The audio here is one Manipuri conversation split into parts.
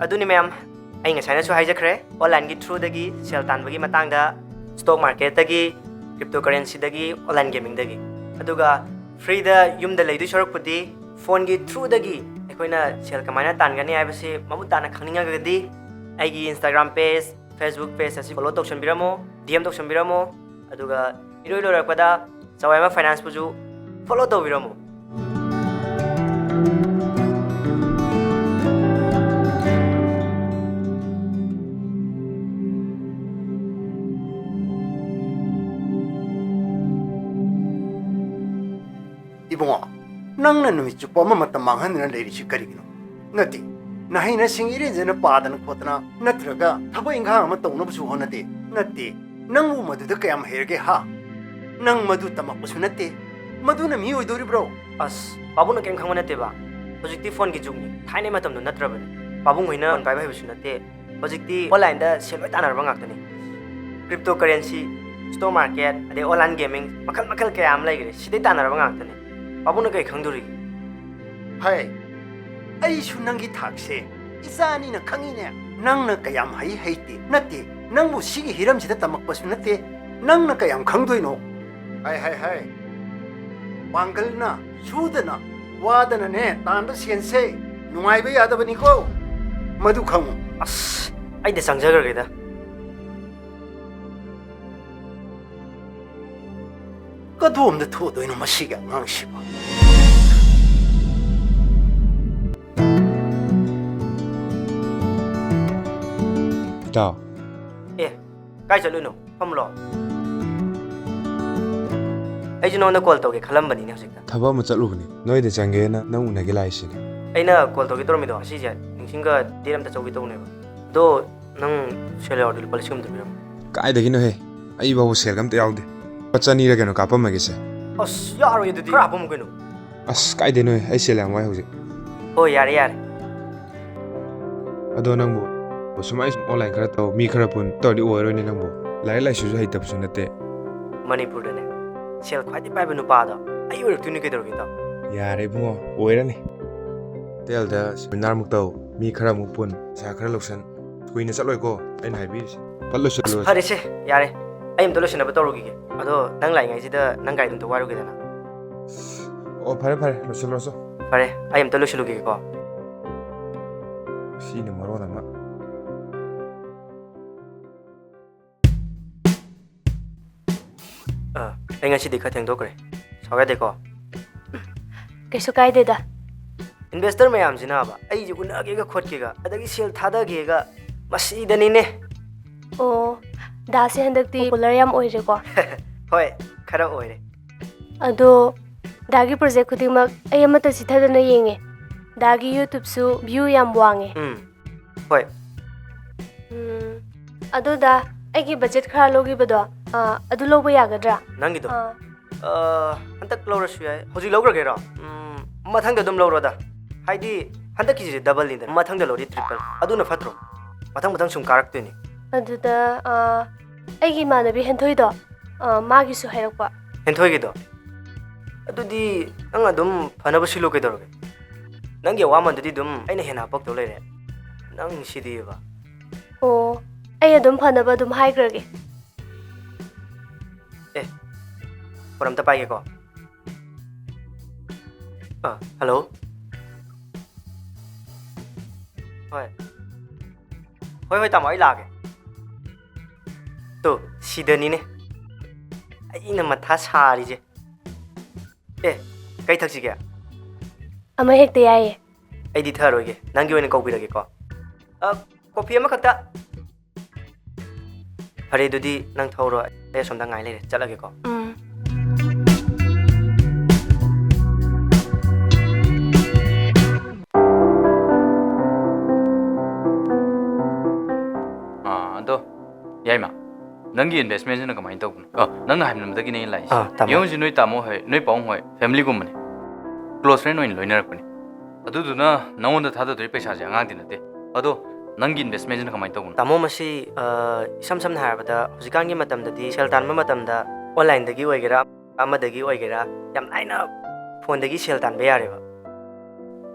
ꯑꯗꯨꯅꯤ ꯃꯌꯥꯝ ꯑꯩ ꯉꯁꯥꯏꯅꯁꯨ ꯍꯥꯏꯖꯈ꯭ꯔꯦ ꯑꯣꯟꯂꯥꯏꯟꯒꯤ ꯊ꯭ꯔꯨꯗꯒꯤ ꯁꯦꯜ ꯇꯥꯟꯕꯒꯤ ꯃꯇꯥꯡꯗ ꯁ꯭ꯇꯣꯛ ꯃꯥꯔꯀꯦꯠꯇꯒꯤ ꯀ꯭ꯔꯤꯞꯇꯣꯀꯔꯦꯟꯁꯤꯗꯒꯤ ꯑꯣꯟꯂꯥꯏꯟ ꯒꯦꯃꯤꯡꯗꯒꯤ ꯑꯗꯨꯒ ꯐ꯭ꯔꯤꯗ ꯌꯨꯝꯗ ꯂꯩꯗꯣꯏ ꯁꯔꯨꯛꯄꯨꯗꯤ ꯐꯣꯟꯒꯤ ꯊ꯭ꯔꯨꯗꯒꯤ ꯑꯩꯈꯣꯏꯅ ꯁꯦꯜ ꯀꯃꯥꯏꯅ ꯇꯥꯟꯒꯅꯤ ꯍꯥꯏꯕꯁꯤ ꯃꯃꯨꯠ ꯇꯥꯅ ꯈꯪꯅꯤꯡꯉꯒꯗꯤ ꯑꯩꯒꯤ ꯏꯟꯁꯇꯥꯒ꯭ꯔꯥꯝ ꯄꯦꯖ ꯐꯦꯁꯕꯨꯛ ꯄꯦꯖ ꯑꯁꯤ ꯐꯣꯂꯣ ꯇꯧꯁꯟꯕꯤꯔꯝꯃꯣ DM ꯇꯧꯁꯟꯕꯤꯔꯝꯃꯣ ꯑꯗꯨꯒ ꯏꯔꯣꯏ ꯂꯣꯏꯔꯛꯄꯗ ꯆꯋꯥꯏꯃ ꯐꯥꯏꯅꯥꯟꯁꯄꯨꯁꯨ ꯐꯣꯂꯣ ꯇꯧꯕꯤꯔꯝꯃꯣ Ibungo, nang na numi chupa mata manghan na leiri shi karigino. Nati, nahi na singiri jena padan khotna natraga thabo ingha ama tawna busu honate. Nati, nang mu madu da kayam herge ha. Nang madu tamak busu nate. Madu na mi oidori bro. As babuna kem khangma nate ba hojikti phone gi jugni thaine matam no natrabani babung hoina phone pai bai bisu nate hojikti online da seloi tanar ba ngaktani cryptocurrency stock market ade online gaming makal makal kayam laigre sidai tanar ba ngaktani babuna kai khangduri Hai, ai su nangi thakse. Isani na khangine. Nang na kayam hai haiti. Nati, nang bu sigi hiram sida tamak busu nate. Nang na kayam khangdoino. Hai. Wangal na, sudana, wadana ne, tanda siense. Nungai ba yadabani ko. Madu khangu. as ai de sangjagar da Kadum da thodoino masiga ngangshiba. Tao, kai chaluno pamlo ai jino na call toge khalam bani ne hojikta thaba ma chatlubani. Noi de change na nang unagi lai sini. aina call toge tormi do asi je ningsinga diram ta chawgi tawne ba do nang sele order policy dum biram Kai dagi no he. Ai ba ho sel gam te yaude. Pachani ra keno kapam magi se. as yaro yedudi khara pam kenu As kai de no he. Ai sel am wai hoje. oh yare Ado nang bo. Sumai online khara taw mi khara pun taw di oiro ni nang bo. Lai lai su hai tap su nate. manipur da ne sel khwadi pai ba nu pa da ai ur tuni ke dor ta Yare bungo oira ni. Tel da seminar muk taw mi khara muk pun sa khara loksan. Kuina chatloi ko. Ai nai bi. Pallo su lo. hare se yare ai am to losina ba tawrugi ge ado nang lai ngai sida nang gai dum to waru ge dana Oh phare phare lo su lo so. pare ai am to losilu ge ko Si ni maro na ma. ai ngasi di khatheng do kre saga de ko Kaisu kaideda. investor mayam jina ba ai ji una ge ga khot ge ga adagi sel thada ge ga masi dani ne Oh, dasi handakti popular yam oire ko. hoi khara oire Ado dagi project khudingmak ay amata sithadana yenge. Dagi YouTube su view yam wange. hoi Ado da aigi budget khara logi bado. Adu lobo yagadra. nangi do hantak lawra su yai hoji lawra ge ra mathang da dum lawra da haidi hantak ki double ni da mathang da lori triple adu na fatro mathang sum karak tu ni Adu da aigi manabi henthoi do. Magi su hayrakpa. henthoi ge do adu di ang adum phanabu silu ke dor ge nang ge waman di dum aina hena pak to lere nang sidi ba Oh, ay adum phanaba dum haigrage. Poram ta pai ge ko hello hoi tamo ai la ge to sidani ne ai na matha sari je kai thak si ge Ama hekte yaye. ai di tharoi ge nang ge oina ko birage ko coffee ama khakta hare dudi nang thoro ai somda ngai lere chalage ko ado yaima nangi investment na kamai tau nangna haimnam dagi nei lai tamo. yong ji noi tamo hoi noi paung hoi family gum ne close friend noi loinar rakpani adu du na nawon da thada doi paisa ja ngang din ate ado nangi investment na kamai tau tamo masi isam samna harabada hojikang gi matam dadi sel tanma matam da online dagi oigera ama dagi oigera yam laina phone dagi sel tan be yare ba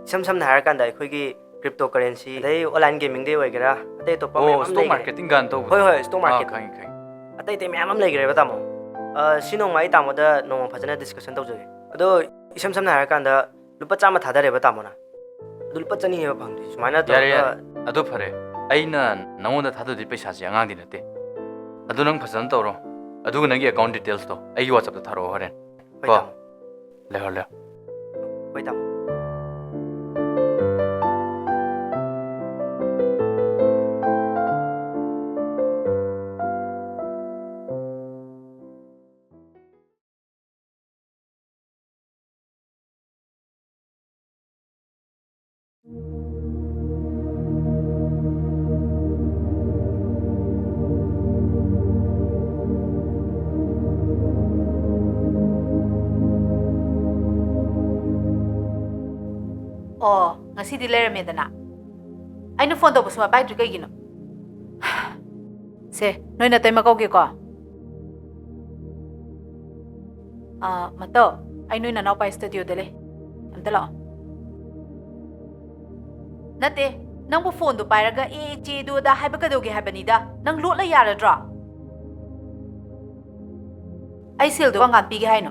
isam samna harakan da khoi gi cryptocurrency adai online gaming dei oigera adai to pa Oh, stock marketing gan to. hoi hoi stock market Khangi khangi. atai te myam am leigre ba tamo sinong mai tamo da nong phajana discussion tawjage ado isam samna har kanda lupa chama thadare ba tamo na adu lupa chani ba phangdi sumaina to Yare yare. Ado phare. Aina nangonda thadodi paisa ji angang din ate. Ado nang phasan tawro. Adu nangi account details to. Ai WhatsApp ta tharo horen. hoi Ko. tamo Le hol le. hoi tamo Oh, ngasi di leramedana. Aino phone to busuma pai tru kai gino. Se, noi na toy makau ge ko. Mato, ai noi na nau pai studio dele. Amta la. Nate, nang bu phone do pai raga che do da hai ba ka do ge habani da. Nang lot la yara dra. Ai sil do ngan pi ge hai no.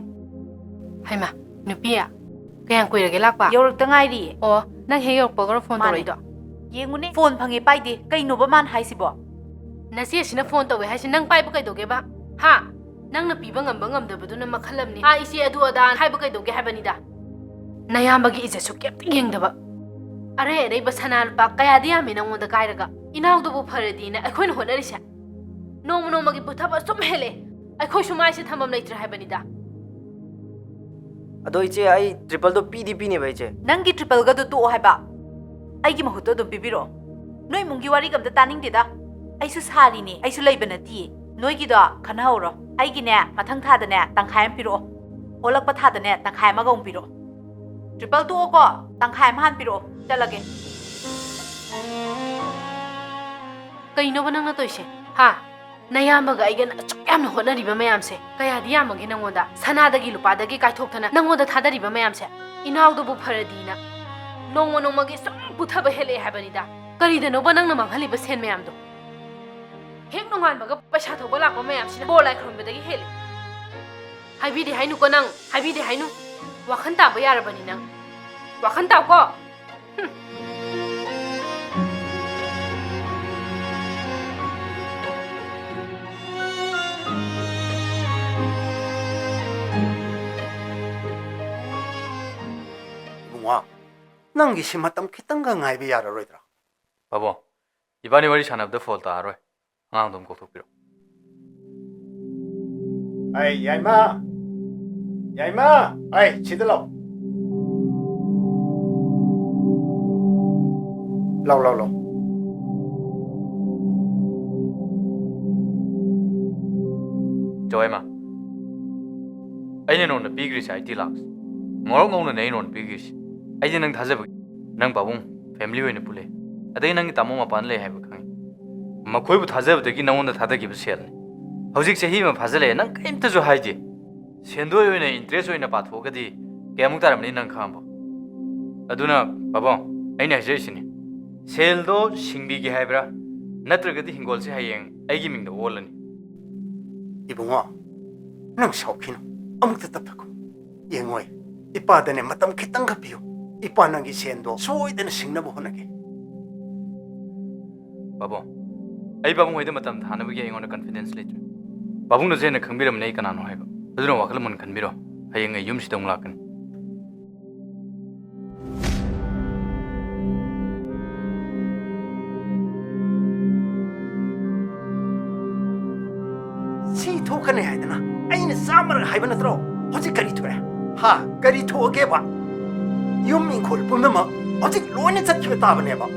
Haima, nupiya. Kayang kuirage lakpa. Yorak ta ngai ri. Oh, nang he york pagoro phone to roido. Yengune phone phangi pai de kai no ba man hai sibo. Nasi asina phone to we haisi nang pai ba kai doge ba. Ha, nang na piba ngamba ngamdabadu na makhalamni. Ha isi adu adan hai ba kai doge habani da. Nayambagi ije su kep yengdaba. Are are ba sanal ba kaya dia me nang onda kairaga. Inaw do bu pharadi na akhoi na honarisha. Nong no magi buthaba sum hele. Akhoi sumai se thamam leitra habani da. ado iche ai triple do pdp ne bai che Nangi triple ga to hai ba. Ai gi mahuto do bibiro. Noi mungi wari gam da taning de da. Ai su sari ni, ai su leiba na ti. Noi gi da khana horo. Ai gi ne mathang tha da ne tangkhai am piro. Olak pa tha da ne tangkhai ma gong piro. Triple to ko tangkhai ma han piro. Chalage. Kaino ba nang na toise? Ha, nayambaga aigan achuk yamna honariba mayamse. Kaya di yamagi nangonda sanadagi lupadagi kaithokthana nangonda thadariba mayamse. Inawdo bu pharadina. Nongmo nongmagi sum puthaba hele habanida. Karidano ba nangna manghaliba sen mayamdo. Hek nonganbaga paisa thoba lakpa mayamsina bolai khronbadagi hele. Haibidi hainu ko nang, haibidi hainu. Wakhan taba yarabani nang. Wakhan taw ko. 와 낭기 심하담 키땅가 nga이비 야라로이드라 Babo. Ibani wari sanabda fall ta aroi. Ngang dum ko thupiro. 아이 야이마 아이 치들러 라우 Joy ma. Aine non na bigri sai IT lax. Ngorong ngong na nei non bigri. Aine nang thajab nang babung family we ne pule. Adai nang tamo ma pan le hai ba khang. Ma khoi bu thajab de ki nang on thada ki bu sel. Hojik se hi ma phajale nang kaim ta jo hai ji. Sendo we ne interest we na pa tho ga di kemuk taram ni nang kham ba. Aduna babong aine hai je sini. Sel do singbi gi hai bra. Natra ga di hingol se hayeng ai gi ming da wolani. 이봉아 능 샤오키노 아무것도 답하고 영어에 이빠드네 마땀 키땅가 비요 이빠는기 센도 소이되는 식나부 호나게 Babo, ai babung hoida matam thana bagi ai ngona confidence le chu. Babung no jena khangbiram nei kana no haiba. Aduna wakal mun khanbiro. Hayeng ai yum sidong lakan. 시 토크네 하이드나 아이는 싸마를 하이바 나들어 어제 거리 토야 하 거리 토게 봐 유민콜 보면 뭐 어제 로니 찾기가 따보네 봐